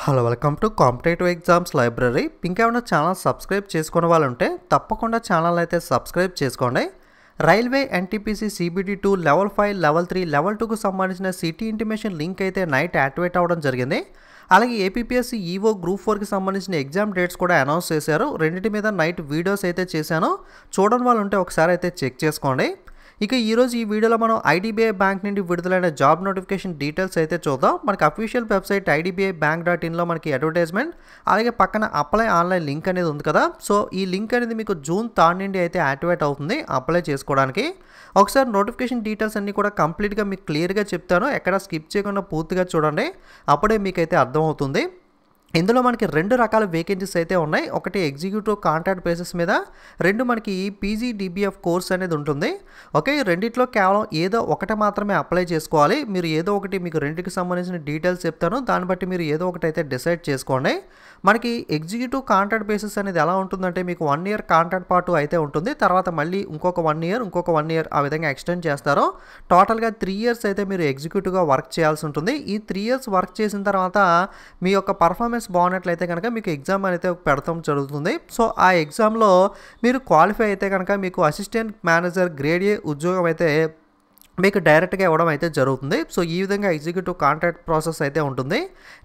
Hello welcome to competitive exams library. ఇంకేమైనా channel subscribe చేసుకునే వాళ్ళు ఉంటే తప్పకుండా ఛానల్ అయితే సబ్స్క్రైబ్ చేసుకోండి. Railway NTPC CBD 2 level 5 level 3 level 2కు సంబంధించిన సిటీ ఇంటిమేషన్ లింక్ అయితే నైట్ యాక్టివేట్ అవ్వడం జరిగింది. అలాగే ఏపీఎస్సీ ఈవో గ్రూప్ 4కి సంబంధించిన ఎగ్జామ్ డేట్స్ కూడా అనౌన్స్ చేశారు. రెండింటి మీద నైట్ వీడియోస్ అయితే చేశాను, చూడని వాళ్ళు ఉంటే ఒకసారి అయితే చెక్ చేసుకోండి. ఇక ఈరోజు ఈ వీడియోలో మనం ఐడిబిఐ బ్యాంక్ నుండి విడుదలైన జాబ్ నోటిఫికేషన్ డీటెయిల్స్ అయితే చూద్దాం. మనకి అఫీషియల్ వెబ్సైట్ idbibank.inలో మనకి అడ్వర్టైజ్మెంట్, అలాగే పక్కన అప్లై ఆన్లైన్ లింక్ అనేది ఉంది కదా. సో ఈ లింక్ అనేది మీకు జూన్ 3 నుండి అయితే యాక్టివేట్ అవుతుంది అప్లై చేసుకోవడానికి. ఒకసారి నోటిఫికేషన్ డీటెయిల్స్ అన్నీ కూడా కంప్లీట్గా మీకు క్లియర్గా చెప్తాను, ఎక్కడ స్కిప్ చేయకుండా పూర్తిగా చూడండి, అప్పుడే మీకైతే అర్థమవుతుంది. ఇందులో మనకి రెండు రకాల వేకెన్సీస్ అయితే ఉన్నాయి. ఒకటి ఎగ్జిక్యూటివ్ కాంట్రాక్ట్ బేసిస్ మీద, రెండు మనకి PGDBF కోర్స్ అనేది ఉంటుంది. ఓకే, రెండిట్లో కేవలం ఏదో ఒకటి మాత్రమే అప్లై చేసుకోవాలి. మీరు ఏదో ఒకటి, మీకు రెండుకి సంబంధించిన డీటెయిల్స్ చెప్తాను, దాన్ని బట్టి మీరు ఏదో ఒకటి అయితే డిసైడ్ చేసుకోండి. మనకి ఎగ్జిక్యూటివ్ కాంట్రాక్ట్ బేసిస్ అనేది ఎలా ఉంటుందంటే మీకు 1 ఇయర్ కాంట్రాక్ట్ పాటు అయితే ఉంటుంది, తర్వాత మళ్ళీ ఇంకొక 1 ఇయర్, ఇంకొక 1 ఇయర్ ఆ విధంగా ఎక్స్టెండ్ చేస్తారు. టోటల్గా 3 ఇయర్స్ అయితే మీరు ఎగ్జిక్యూటివ్గా వర్క్ చేయాల్సి ఉంటుంది. ఈ 3 ఇయర్స్ వర్క్ చేసిన తర్వాత మీ యొక్క పర్ఫార్మెన్స్ బాగున్నట్లయితే కనుక మీకు ఎగ్జామ్ అయితే పెడతాం జరుగుతుంది. సో ఆ ఎగ్జామ్లో మీరు క్వాలిఫై అయితే కనుక మీకు అసిస్టెంట్ మేనేజర్ గ్రేడ్ A ఉద్యోగం అయితే మీకు డైరెక్ట్గా ఇవ్వడం అయితే జరుగుతుంది. సో ఈ విధంగా ఎగ్జిక్యూటివ్ కాంట్రాక్ట్ ప్రాసెస్ అయితే ఉంటుంది.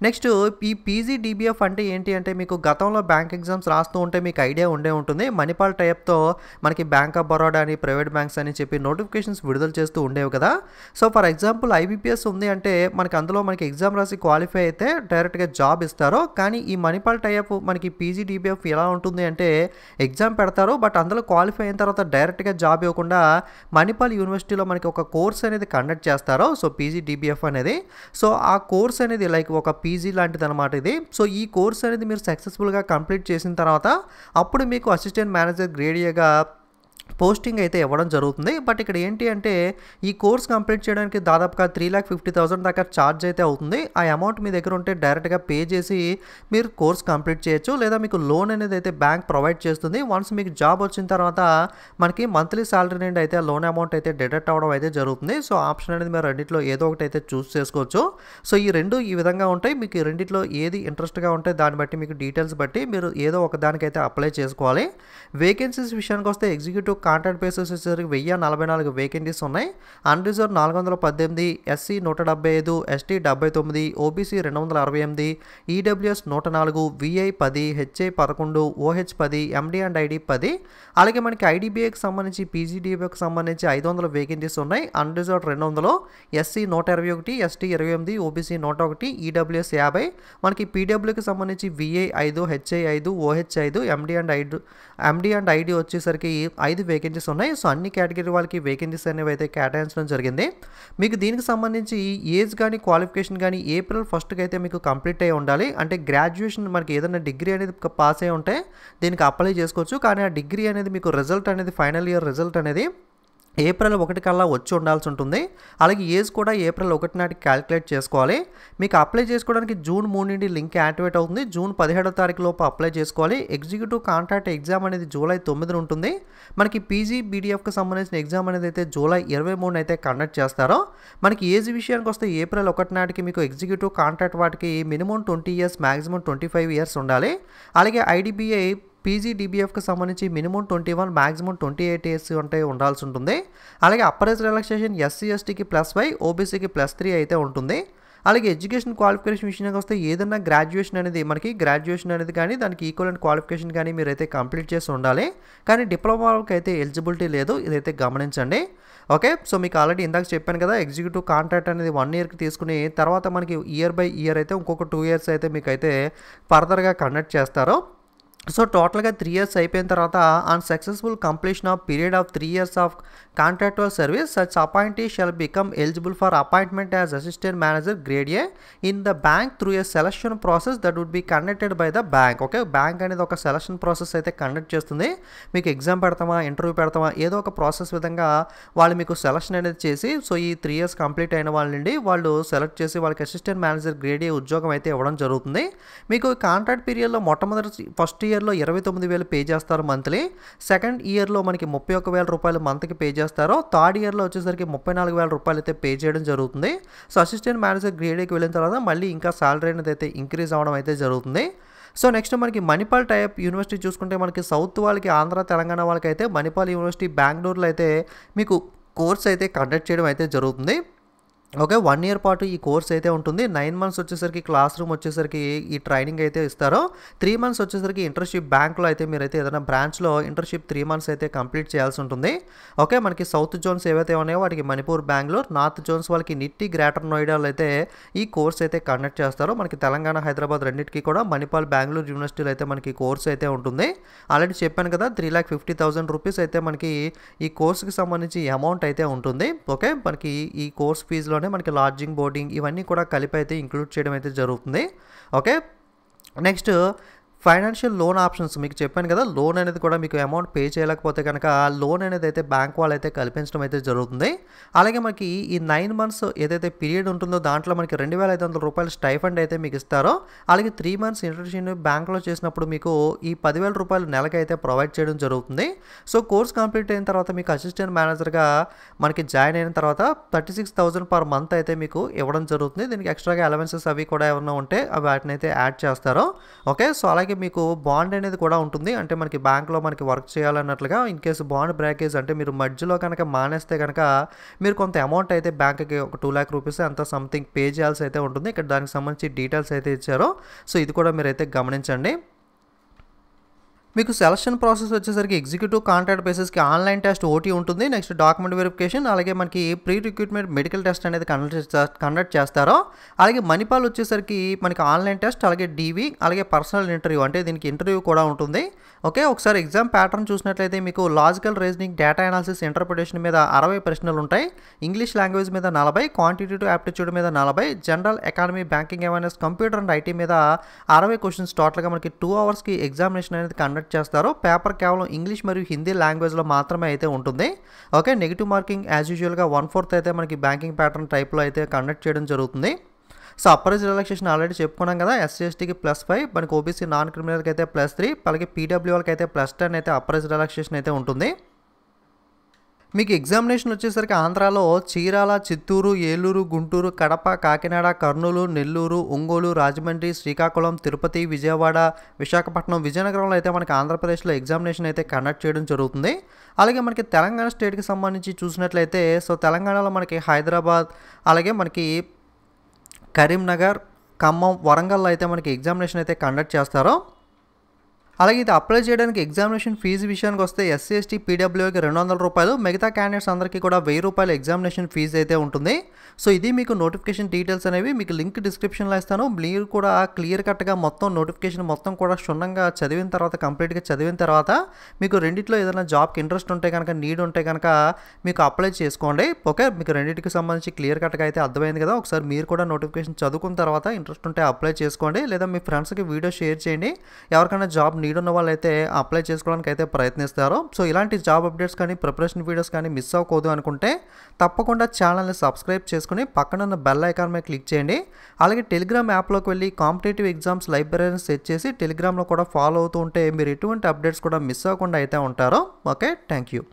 నెక్స్ట్ ఈ PGDBF అంటే ఏంటి అంటే, మీకు గతంలో బ్యాంక్ ఎగ్జామ్స్ రాస్తూ ఉంటే మీకు ఐడియా ఉండే ఉంటుంది. మణిపాల్ టైప్తో మనకి బ్యాంక్ ఆఫ్ బరోడా అని, ప్రైవేట్ బ్యాంక్స్ అని చెప్పి నోటిఫికేషన్స్ విడుదల చేస్తూ ఉండేవి కదా. సో ఫర్ ఎగ్జాంపుల్ IBPS ఉంది అంటే మనకి అందులో మనకి ఎగ్జామ్ రాసి క్వాలిఫై అయితే డైరెక్ట్గా జాబ్ ఇస్తారు. కానీ ఈ మణిపాల్ టైప్ మనకి PGDBF ఎలా ఉంటుంది అంటే, ఎగ్జామ్ పెడతారు, బట్ అందులో క్వాలిఫై అయిన తర్వాత డైరెక్ట్గా జాబ్ ఇవ్వకుండా మణిపాల్ యూనివర్సిటీలో మనకి ఒక కోర్స్ అనేది కండక్ట్ చేస్తారు. సో PGDBF అనేది, సో ఆ కోర్స్ అనేది లైక్ ఒక PG లాంటిది అనమాట ఇది. సో ఈ కోర్స్ అనేది మీరు సక్సెస్ఫుల్గా కంప్లీట్ చేసిన తర్వాత అప్పుడు మీకు అసిస్టెంట్ మేనేజర్ గ్రేడ్ Aగా పోస్టింగ్ అయితే ఇవ్వడం జరుగుతుంది. బట్ ఇక్కడ ఏంటి అంటే, ఈ కోర్స్ కంప్లీట్ చేయడానికి దాదాపుగా 3,50,000 దాకా ఛార్జ్ అయితే అవుతుంది. ఆ అమౌంట్ మీ దగ్గర ఉంటే డైరెక్ట్గా పే చేసి మీరు కోర్స్ కంప్లీట్ చేయొచ్చు, లేదా మీకు లోన్ అనేది అయితే బ్యాంక్ ప్రొవైడ్ చేస్తుంది. వన్స్ మీకు జాబ్ వచ్చిన తర్వాత మనకి మంత్లీ సాలరీ నుండి అయితే లోన్ అమౌంట్ అయితే డిడక్ట్ అవ్వడం అయితే జరుగుతుంది. సో ఆప్షన్ అనేది మీరు రెండిట్లో ఏదో ఒకటి అయితే చూస్ చేసుకోవచ్చు. సో ఈ రెండు ఈ విధంగా ఉంటాయి. మీకు ఈ రెండిట్లో ఏది ఇంట్రెస్ట్గా ఉంటే దాన్ని బట్టి మీకు డీటెయిల్స్ బట్టి మీరు ఏదో ఒక దానికైతే అప్లై చేసుకోవాలి. వేకెన్సీస్ విషయానికి వస్తే ఎగ్జిక్యూటివ్ కాంట్రాక్ట్ బేసిస్ వచ్చేసరికి 1044 వేకెన్సీస్ ఉన్నాయి. Unreserve 418, SC 175, ST 79, OBC 268, EWS 104, VI 10, HI 11, OH 10, MD and ID 10. అలాగే మనకి IDBIకి సంబంధించి PGDBకి సంబంధించి 500 వేకెన్సీస్ ఉన్నాయి. Unreserve 200, SC 121, ST 28, OBC 101, EWS 50. మనకి PWకి సంబంధించి VI 5, HI 5, OH 5, MD and ID వచ్చేసరికి 5 వేకెన్సీస్ ఉన్నాయి. సో అన్ని కేటగిరీ వాళ్ళకి వేకెన్సీస్ అనేవి అయితే కేటాయించడం జరిగింది. మీకు దీనికి సంబంధించి ఏజ్ కానీ క్వాలిఫికేషన్ కానీ April 1కి అయితే మీకు కంప్లీట్ అయి ఉండాలి. అంటే గ్రాడ్యుయేషన్ మనకి ఏదైనా డిగ్రీ అనేది పాస్ అయి ఉంటే దీనికి అప్లై చేసుకోవచ్చు. కానీ ఆ డిగ్రీ అనేది మీకు రిజల్ట్ అనేది, ఫైనల్ ఇయర్ రిజల్ట్ అనేది April 1 కల్లా వచ్చి ఉండాల్సి ఉంటుంది. అలాగే ఏజ్ కూడా April 1 నాటికి క్యాలిక్యులేట్ చేసుకోవాలి. మీకు అప్లై చేసుకోవడానికి June 3 నుండి లింక్ యాక్టివేట్ అవుతుంది. June 17వ తారీఖు లోపు అప్లై చేసుకోవాలి. ఎగ్జిక్యూటివ్ కాంట్రాక్ట్ ఎగ్జామ్ అనేది July 9 ఉంటుంది. మనకి PGBDFకి సంబంధించిన ఎగ్జామ్ అనేది అయితే July 23 అయితే కండక్ట్ చేస్తారో. మనకి ఏజ్ విషయానికి వస్తే April 1 నాటికి మీకు ఎగ్జిక్యూటివ్ కాంట్రాక్ట్ వాటికి మినిమం 20 ఇయర్స్, మ్యాక్సిమం 25 ఇయర్స్ ఉండాలి. అలాగే IDBI PGDBFకి సంబంధించి మినిమం 21, మ్యాక్సిమం 28 ఇయర్స్ అంటే ఉండాల్సి ఉంటుంది. అలాగే అప్పర్ ఏజ్ రిలాక్సేషన్ SC STకి +5, OBCకి +3 అయితే ఉంటుంది. అలాగే ఎడ్యుకేషన్ క్వాలిఫికేషన్ విషయానికి వస్తే ఏదైనా గ్రాడ్యుయేషన్ అనేది, మనకి గ్రాడ్యుయేషన్ అనేది కానీ దానికి ఈక్వలెంట్ క్వాలిఫికేషన్ కానీ మీరైతే కంప్లీట్ చేసి ఉండాలి. కానీ డిప్లొమాకి అయితే ఎలిజిబిలిటీ లేదు, ఇదైతే గమనించండి. ఓకే, సో మీకు ఆల్రెడీ ఇందాక చెప్పాను కదా, ఎగ్జిక్యూటివ్ కాంట్రాక్ట్ అనేది 1 ఇయర్కి తీసుకుని తర్వాత మనకి ఇయర్ బై ఇయర్ అయితే ఇంకొక 2 ఇయర్స్ అయితే మీకు అయితే ఫర్దర్గా కండక్ట్ చేస్తారు. సో టోటల్గా 3 ఇయర్స్ అయిపోయిన తర్వాత on successful completion of period of 3 years of contractual service such appointee shall become eligible for appointment as assistant manager grade A in the bank through a selection process that would be conducted by the bank. Okay, bank అనేది ఒక selection process అయితే conduct చేస్తుంది. మీకు exam పెడతామా, interview పెడతామా, ఏదో ఒక process విధంగా వాళ్ళు మీకు సెలక్షన్ అనేది చేసి, సో ఈ 3 ఇయర్స్ కంప్లీట్ అయిన వాళ్ళ నుండి వాళ్ళు సెలెక్ట్ చేసి వాళ్ళకి అసిస్టెంట్ మేనేజర్ గ్రేడ్ A ఉద్యోగం అయితే ఇవ్వడం జరుగుతుంది. మీకు కాంట్రాక్ట్ పీరియడ్లో మొట్టమొదటి ఫస్ట్ ఇయర్ ఇయర్లో 29,000 పే చేస్తారు మంత్లీ, సెకండ్ ఇయర్లో మనకి 31,000 రూపాయలు మంత్కి పే చేస్తారు, థర్డ్ ఇయర్లో వచ్చేసరికి 34,000 రూపాయలు అయితే పే చేయడం జరుగుతుంది. సో అసిస్టెంట్ మేనేజర్ గ్రేడ్ ఏకి వెళ్ళిన తర్వాత మళ్ళీ ఇంకా సాలరీ అనేది అయితే ఇంక్రీజ్ అవ్వడం అయితే జరుగుతుంది. సో నెక్స్ట్ మనకి మణిపాల్ టైప్ యూనివర్సిటీ చూసుకుంటే మనకి సౌత్ వాళ్ళకి, ఆంధ్ర తెలంగాణ వాళ్ళకి అయితే మణిపాల్ యూనివర్సిటీ బెంగళూరులో అయితే మీకు కోర్స్ అయితే కండక్ట్ చేయడం అయితే జరుగుతుంది. ఓకే, 1 ఇయర్ పాటు ఈ కోర్స్ అయితే ఉంటుంది. 9 మంత్స్ వచ్చేసరికి క్లాస్ రూమ్ వచ్చేసరికి ఈ ట్రైనింగ్ అయితే ఇస్తారో, 3 మంత్స్ వచ్చేసరికి ఇంటర్న్షిప్ బ్యాంక్లో అయితే మీరైతే ఏదైనా బ్రాంచ్లో ఇంటర్న్షిప్ 3 మంత్స్ అయితే కంప్లీట్ చేయాల్సి ఉంటుంది. ఓకే, మనకి సౌత్ జోన్స్ ఏవైతే ఉన్నాయో వాటికి మణిపూర్, బెంగళూరు, నార్త్ జోన్స్ వాళ్ళకి నిట్టి, గ్రేటర్ నోయిడాలో అయితే ఈ కోర్స్ అయితే కండక్ట్ చేస్తారో. మనకి తెలంగాణ, హైదరాబాద్ రెండింటికి కూడా మణిపాల్, బెంగళూరు యూనివర్సిటీలో అయితే మనకి కోర్స్ అయితే ఉంటుంది. ఆల్రెడీ చెప్పాను కదా, 3,50,000 రూపీస్ అయితే మనకి ఈ కోర్సుకి సంబంధించి అమౌంట్ అయితే ఉంటుంది. ఓకే, మనకి ఈ కోర్స్ ఫీజులో మనకి లాడ్జింగ్, బోర్డింగ్ ఇవన్నీ కూడా కలిపి అయితే ఇంక్లూడ్ చేయడం అయితే జరుగుతుంది. Okay, next financial loan options మీకు చెప్పాను కదా, లోన్ అనేది కూడా మీకు అమౌంట్ పే చేయలేకపోతే కనుక లోన్ అనేది అయితే బ్యాంక్ వాళ్ళు అయితే కల్పించడం అయితే జరుగుతుంది. అలాగే మనకి ఈ 9 మంత్స్ ఏదైతే పీరియడ్ ఉంటుందో దాంట్లో మనకి 2,500 రూపాయలు స్టైఫండ్ అయితే మీకు ఇస్తారో, అలాగే 3 మంత్స్ ఇంటర్న్షిప్ బ్యాంక్లో చేసినప్పుడు మీకు ఈ 10,000 రూపాయలు నెలకి అయితే ప్రొవైడ్ చేయడం జరుగుతుంది. సో కోర్స్ కంప్లీట్ అయిన తర్వాత మీకు అసిస్టెంట్ మేనేజర్గా మనకి జాయిన్ అయిన తర్వాత 36,000 పర్ మంత్ అయితే మీకు ఇవ్వడం జరుగుతుంది. దీనికి ఎక్స్ట్రాగా అలవెన్సెస్ అవి కూడా ఏమైనా ఉంటే అవి వాటిని అయితే యాడ్ చేస్తారో. ఓకే, సో అలాగే మీకు బాండ్ అనేది కూడా ఉంటుంది. అంటే మనకి బ్యాంక్లో మనకి వర్క్ చేయాలన్నట్లుగా ఇన్ కేసు బాండ్ బ్రేకేజ్ అంటే మీరు మధ్యలో కనుక మానేస్తే కనుక మీరు కొంత అమౌంట్ అయితే బ్యాంక్కి ఒక 2 lakh రూపీస్ అంత సంథింగ్ పే చేయాల్సి అయితే ఉంటుంది. ఇక్కడ దానికి సంబంధించి డీటెయిల్స్ అయితే ఇచ్చారో, సో ఇది కూడా మీరైతే గమనించండి. మీకు సెలక్షన్ ప్రాసెస్ వచ్చేసరికి ఎగ్జిక్యూటివ్ కాంట్రాక్ట్ బేసిస్కి ఆన్లైన్ టెస్ట్ ఓటీ ఉంటుంది. నెక్స్ట్ డాక్యుమెంట్ వెరిఫికేషన్, అలాగే మనకి ప్రీ రిక్రూట్మెంట్ మెడికల్ టెస్ట్ అనేది కండక్ట్ చేస్తారో. అలాగే మణిపాల్ వచ్చేసరికి మనకి ఆన్లైన్ టెస్ట్, అలాగే డీవీ, అలాగే పర్సనల్ ఇంటర్వ్యూ, అంటే దీనికి ఇంటర్వ్యూ కూడా ఉంటుంది. ఓకే, ఒకసారి ఎగ్జామ్ ప్యాటర్న్ చూసినట్లయితే మీకు logical reasoning, data analysis, interpretation మీద 60 ప్రశ్నలు ఉంటాయి, ఇంగ్లీష్ లాంగ్వేజ్ మీద 40, క్వాంటిటేటివ్ యాప్టిట్యూడ్ మీద 40, general economy, banking awareness, computer and IT మీద 60 క్వశ్చన్స్. టోటల్గా మనకి 2 అవర్స్కి ఎగ్జామినేషన్ అనేది కండక్ట్ చేస్తారు. పేపర్ కేవలం ఇంగ్లీష్ మరియు హిందీ లాంగ్వేజ్లో మాత్రమే అయితే ఉంటుంది. ఓకే, నెగిటివ్ మార్కింగ్ యాజ్ యూజువల్గా 1/4 అయితే మనకి బ్యాంకింగ్ ప్యాటర్న్ టైప్లో అయితే కండక్ట్ చేయడం జరుగుతుంది. సో అప్పరేజ్ రిలాక్సేషన్ ఆల్రెడీ చెప్పుకున్నాం కదా, ఎస్సీ ఎస్టీకి +5, మనకి ఓబీసీ నాన్ క్రిమినల్కి అయితే +3, అలాగే పీడబ్ల్యూ వాళ్ళకి అయితే +10 అయితే అప్పరేజ్ రిలాక్సేషన్ అయితే ఉంటుంది. మీకు ఎగ్జామినేషన్ వచ్చేసరికి ఆంధ్రాలో చీరాల, చిత్తూరు, ఏలూరు, గుంటూరు, కడప, కాకినాడ, కర్నూలు, నెల్లూరు, ఒంగోలు, రాజమండ్రి, శ్రీకాకుళం, తిరుపతి, విజయవాడ, విశాఖపట్నం, విజయనగరంలో అయితే మనకి ఆంధ్రప్రదేశ్లో ఎగ్జామినేషన్ అయితే కండక్ట్ చేయడం జరుగుతుంది. అలాగే మనకి తెలంగాణ స్టేట్కి సంబంధించి చూసినట్లయితే, సో తెలంగాణలో మనకి హైదరాబాద్, అలాగే మనకి కరీంనగర్, ఖమ్మం, వరంగల్లో అయితే మనకి ఎగ్జామినేషన్ అయితే కండక్ట్ చేస్తారో. అలాగే ఇది అప్లై చేయడానికి ఎగ్జామినేషన్ ఫీజు విషయానికి వస్తే ఎస్సీ ఎస్టీ పీడబ్ల్యూకి 200 రూపాయలు, మిగతా క్యాండిడేట్స్ అందరికీ కూడా 1000 రూపాయలు ఎగ్జామినేషన్ ఫీజు అయితే ఉంటుంది. సో ఇది మీకు నోటిఫికేషన్ డీటెయిల్స్ అనేవి మీకు లింక్ డిస్క్రిప్షన్లో ఇస్తాను. మీరు కూడా క్లియర్ కట్గా మొత్తం నోటిఫికేషన్ మొత్తం కూడా క్షుణ్ణంగా చదివిన తర్వాత, కంప్లీట్గా చదివిన తర్వాత మీకు రెండిట్లో ఏదైనా జాబ్కి ఇంట్రెస్ట్ ఉంటే కనుక, నీడ్ ఉంటే కనుక మీకు అప్లై చేసుకోండి. ఓకే, మీకు రెండింటికి సంబంధించి క్లియర్ కట్గా అయితే అర్థమైంది కదా. ఒకసారి మీరు కూడా నోటిఫికేషన్ చదువుకున్న తర్వాత ఇంట్రెస్ట్ ఉంటే అప్లై చేసుకోండి, లేదా మీ ఫ్రెండ్స్కి వీడియో షేర్ చేయండి. ఎవరికైనా జాబ్ నీడ్ ఉన్న వాళ్ళైతే అప్లై చేసుకోవడానికి అయితే ప్రయత్నిస్తారు. సో ఇలాంటి జాబ్ అప్డేట్స్ కానీ, ప్రిపరేషన్ వీడియోస్ కానీ మిస్ అవ్వకూడదు అనుకుంటే తప్పకుండా ఛానల్ని సబ్స్క్రైబ్ చేసుకుని పక్కన ఉన్న బెల్ ఐకాన్ మీద క్లిక్ చేయండి. అలాగే టెలిగ్రామ్ యాప్లోకి వెళ్ళి కాంపిటేటివ్ ఎగ్జామ్స్ లైబ్రరీని సెట్ చేసి టెలిగ్రామ్లో కూడా ఫాలో అవుతూ ఉంటే మీరు ఎటువంటి అప్డేట్స్ కూడా మిస్ అవ్వకుండా అయితే ఉంటారో. Okay, thank you.